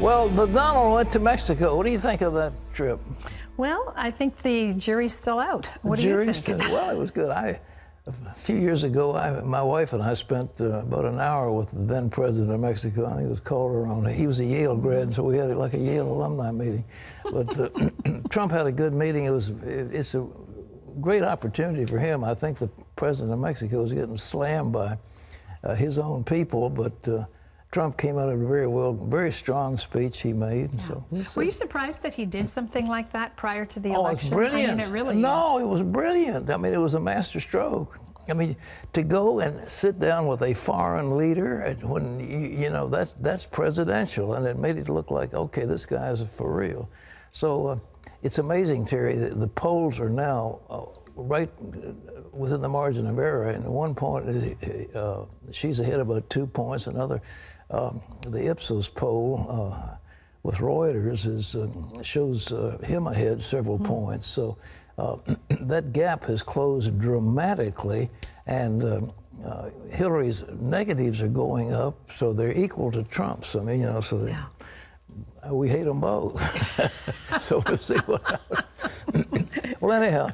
Well, the Donald went to Mexico. What do you think of that trip? Well, I think the jury's still out. What do you think? Well, it was good. A few years ago, my wife and I spent about an hour with the then president of Mexico. I think it was Calderon. He was a Yale grad, so we had like a Yale alumni meeting. But Trump had a good meeting. It's a great opportunity for him. I think the president of Mexico is getting slammed by his own people, but Trump came out of a very strong speech he made. Yeah. So were you surprised that he did something like that prior to the election? Oh, it's brilliant. I mean, it really... No, it was brilliant. I mean, it was a master stroke. I mean, to go and sit down with a foreign leader, when you know that's presidential, and it made it look like, okay, this guy's for real. So it's amazing, Terry. The polls are now right within the margin of error. And at one point, she's ahead about 2 points. Another, the Ipsos poll with Reuters shows him ahead several points. So that gap has closed dramatically, and Hillary's negatives are going up, so they're equal to Trump's. I mean, you know, so we hate them both. So we'll see what happens. Well, anyhow,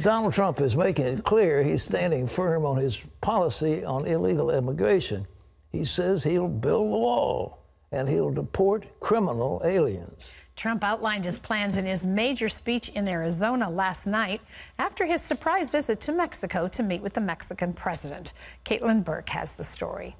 Donald Trump is making it clear he's standing firm on his policy on illegal immigration. He says he'll build the wall and he'll deport criminal aliens. Trump outlined his plans in his major speech in Arizona last night after his surprise visit to Mexico to meet with the Mexican president. Caitlin Burke has the story.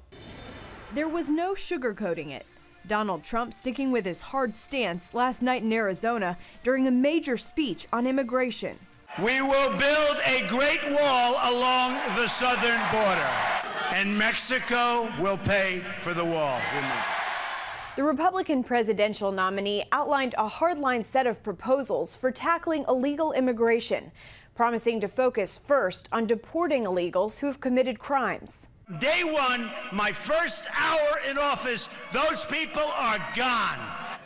There was no sugarcoating it. Donald Trump sticking with his hard stance last night in Arizona during a major speech on immigration. We will build a great wall along the southern border, and Mexico will pay for the wall. The Republican presidential nominee outlined a hardline set of proposals for tackling illegal immigration, promising to focus first on deporting illegals who have committed crimes. Day one, my first hour in office, those people are gone.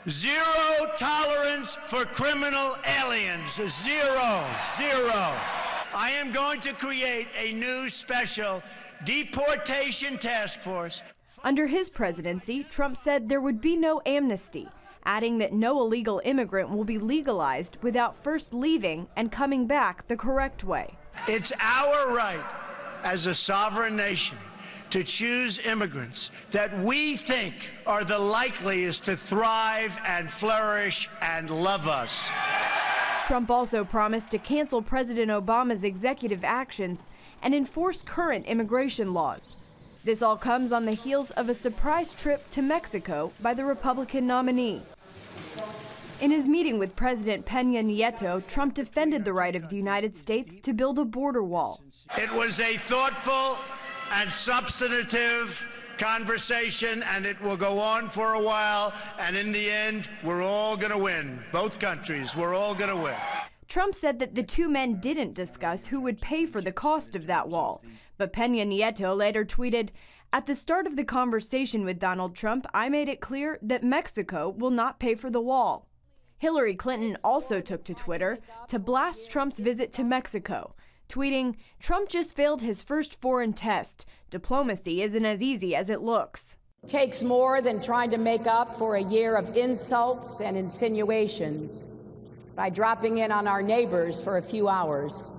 Zero tolerance for criminal aliens. Zero. I am going to create a new special deportation task force. Under his presidency, Trump said there would be no amnesty, adding that no illegal immigrant will be legalized without first leaving and coming back the correct way. It's our right as a sovereign nation to choose immigrants that we think are the likeliest to thrive and flourish and love us. Trump also promised to cancel President Obama's executive actions and enforce current immigration laws. This all comes on the heels of a surprise trip to Mexico by the Republican nominee. In his meeting with President Peña Nieto, Trump defended the right of the United States to build a border wall. It was a thoughtful and substantive conversation, and it will go on for a while, and in the end, we're all going to win. Both countries, we're all going to win. Trump said that the two men didn't discuss who would pay for the cost of that wall, but Peña Nieto later tweeted, "At the start of the conversation with Donald Trump, I made it clear that Mexico will not pay for the wall." Hillary Clinton also took to Twitter to blast Trump's visit to Mexico, tweeting, "Trump just failed his first foreign test. Diplomacy isn't as easy as it looks." It takes more than trying to make up for a year of insults and insinuations by dropping in on our neighbors for a few hours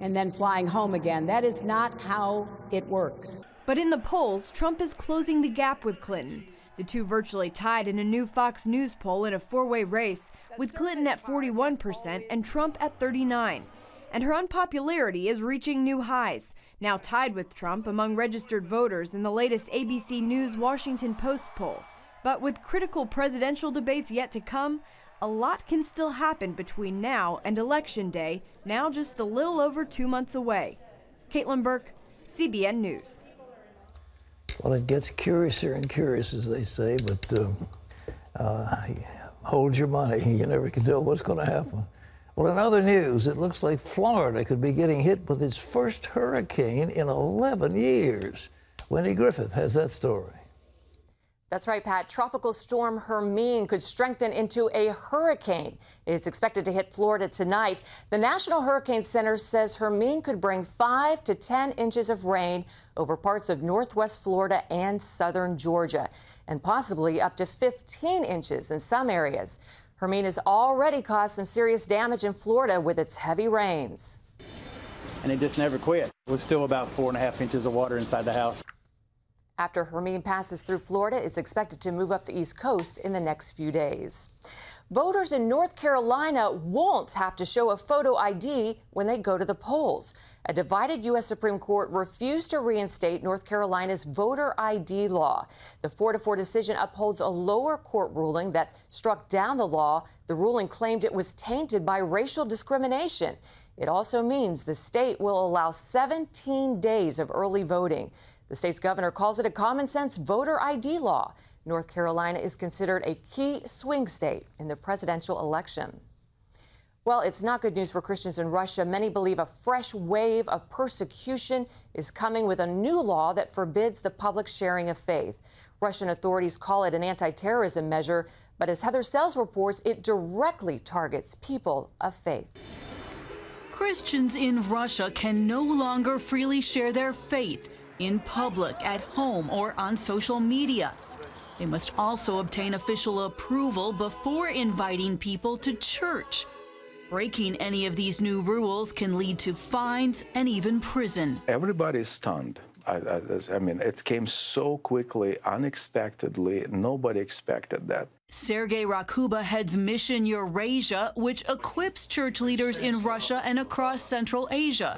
and then flying home again. That is not how it works. But in the polls, Trump is closing the gap with Clinton. The two virtually tied in a new Fox News poll in a four-way race, with Clinton at 41% and Trump at 39%. And her unpopularity is reaching new highs, now tied with Trump among registered voters in the latest ABC News Washington Post poll. But with critical presidential debates yet to come, a lot can still happen between now and Election Day, now just a little over 2 months away. Caitlin Burke, CBN News. Well, it gets curiouser and curious, as they say, but hold your money. You never can tell what's going to happen. Well, in other news, it looks like Florida could be getting hit with its first hurricane in 11 years. Wendy Griffith has that story. That's right, Pat. Tropical storm Hermine could strengthen into a hurricane. It's expected to hit Florida tonight. The National Hurricane Center says Hermine could bring 5 to 10 inches of rain over parts of northwest Florida and southern Georgia, and possibly up to 15 inches in some areas. Hermine has already caused some serious damage in Florida with its heavy rains. And it just never quit. It was still about 4.5 inches of water inside the house. After Hermine passes through Florida, it's expected to move up the East Coast in the next few days. Voters in North Carolina won't have to show a photo ID when they go to the polls. A divided U.S. Supreme Court refused to reinstate North Carolina's voter ID law. The 4-4 decision upholds a lower court ruling that struck down the law. The ruling claimed it was tainted by racial discrimination. It also means the state will allow 17 days of early voting. The state's governor calls it a common-sense voter ID law. North Carolina is considered a key swing state in the presidential election. Well, it's not good news for Christians in Russia. Many believe a fresh wave of persecution is coming with a new law that forbids the public sharing of faith. Russian authorities call it an anti-terrorism measure, but as Heather Sells reports, it directly targets people of faith. Christians in Russia can no longer freely share their faith in public, at home, or on social media. They must also obtain official approval before inviting people to church. Breaking any of these new rules can lead to fines and even prison. Everybody's stunned. I mean, it came so quickly, unexpectedly. Nobody expected that. Sergei Rakuba heads Mission Eurasia, which equips church leaders in Russia and across Central Asia.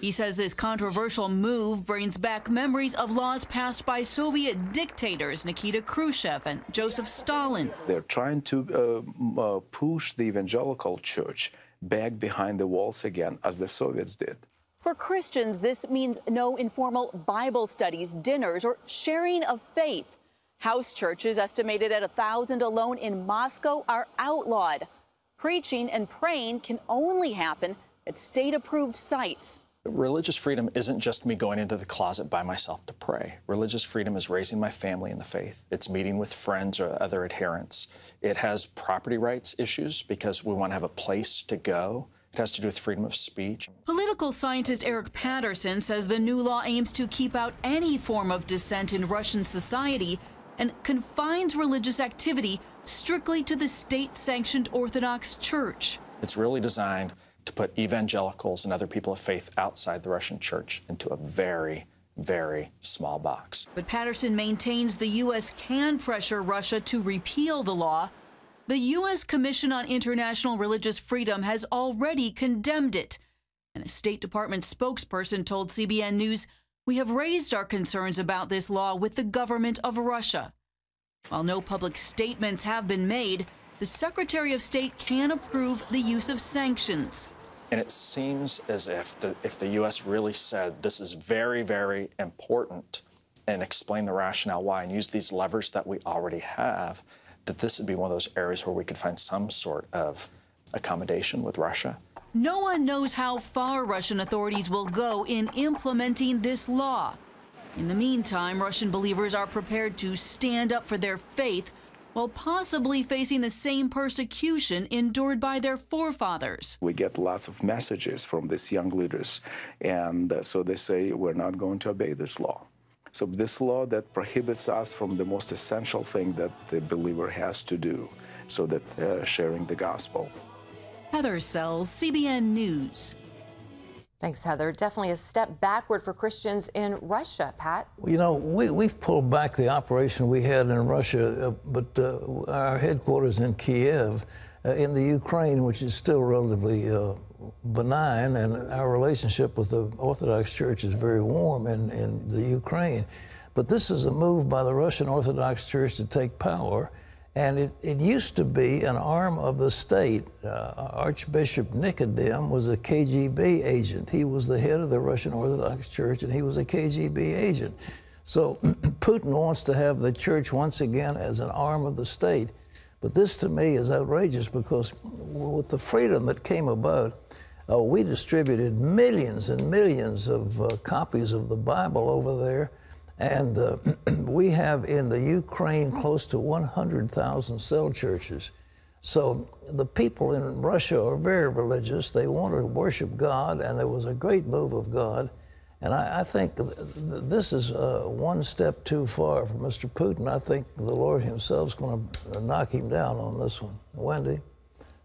He says this controversial move brings back memories of laws passed by Soviet dictators Nikita Khrushchev and Joseph Stalin. They're trying to push the evangelical church back behind the walls again, as the Soviets did. For Christians, this means no informal Bible studies, dinners, or sharing of faith. House churches, estimated at 1,000 alone in Moscow, are outlawed. Preaching and praying can only happen at state-approved sites. Religious freedom isn't just me going into the closet by myself to pray. Religious freedom is raising my family in the faith. It's meeting with friends or other adherents. It has property rights issues because we want to have a place to go. It has to do with freedom of speech. Political scientist Eric Patterson says the new law aims to keep out any form of dissent in Russian society and confines religious activity strictly to the state-sanctioned Orthodox Church. It's really designed to put evangelicals and other people of faith outside the Russian church into a very, very small box. But Patterson maintains the U.S. can pressure Russia to repeal the law. The U.S. Commission on International Religious Freedom has already condemned it. And a State Department spokesperson told CBN News, "We have raised our concerns about this law with the government of Russia." While no public statements have been made, the Secretary of State can approve the use of sanctions. And it seems as if the U.S. really said this is very, very important and explain the rationale why and use these levers that we already have, that this would be one of those areas where we could find some sort of accommodation with Russia. No one knows how far Russian authorities will go in implementing this law. In the meantime, Russian believers are prepared to stand up for their faith while possibly facing the same persecution endured by their forefathers. We get lots of messages from these young leaders, and so they say, we're not going to obey this law. So this law that prohibits us from the most essential thing that the believer has to do, so that sharing the gospel. Heather Sells, CBN News. Thanks, Heather. Definitely a step backward for Christians in Russia, Pat. You know, we've pulled back the operation we had in Russia, but our headquarters in Kiev, in the Ukraine, which is still relatively benign, and our relationship with the Orthodox Church is very warm in the Ukraine. But this is a move by the Russian Orthodox Church to take power. And it used to be an arm of the state. Archbishop Nikodem was a KGB agent. He was the head of the Russian Orthodox Church, and he was a KGB agent. So Putin wants to have the church once again as an arm of the state. But this, to me, is outrageous because with the freedom that came about, we distributed millions and millions of copies of the Bible over there. And we have in the Ukraine close to 100,000 cell churches. So the people in Russia are very religious. They want to worship God, and there was a great move of God. And I think this is one step too far for Mr. Putin. I think the Lord himself is going to knock him down on this one. Wendy?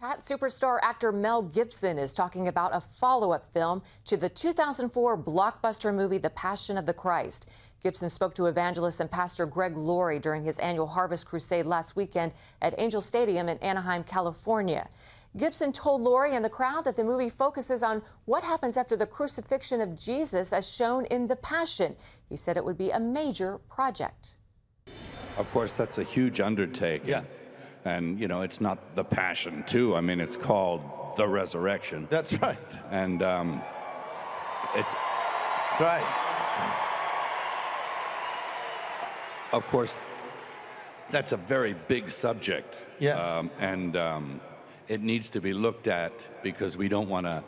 Pat, superstar actor Mel Gibson is talking about a follow-up film to the 2004 blockbuster movie, The Passion of the Christ. Gibson spoke to evangelist and pastor Greg Laurie during his annual Harvest Crusade last weekend at Angel Stadium in Anaheim, California. Gibson told Laurie and the crowd that the movie focuses on what happens after the crucifixion of Jesus as shown in The Passion. He said it would be a major project. Of course, that's a huge undertaking. Yes. And, you know, it's not the Passion, too. I mean, it's called the Resurrection. That's right. And That's right. of course, that's a very big subject. Yes. It needs to be looked at because we don't want to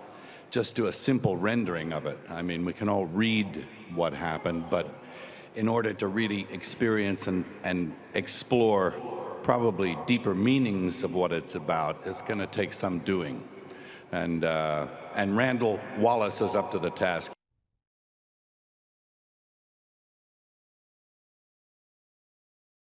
just do a simple rendering of it. I mean, we can all read what happened, but in order to really experience and explore probably deeper meanings of what it's about, it's going to take some doing. And Randall Wallace is up to the task.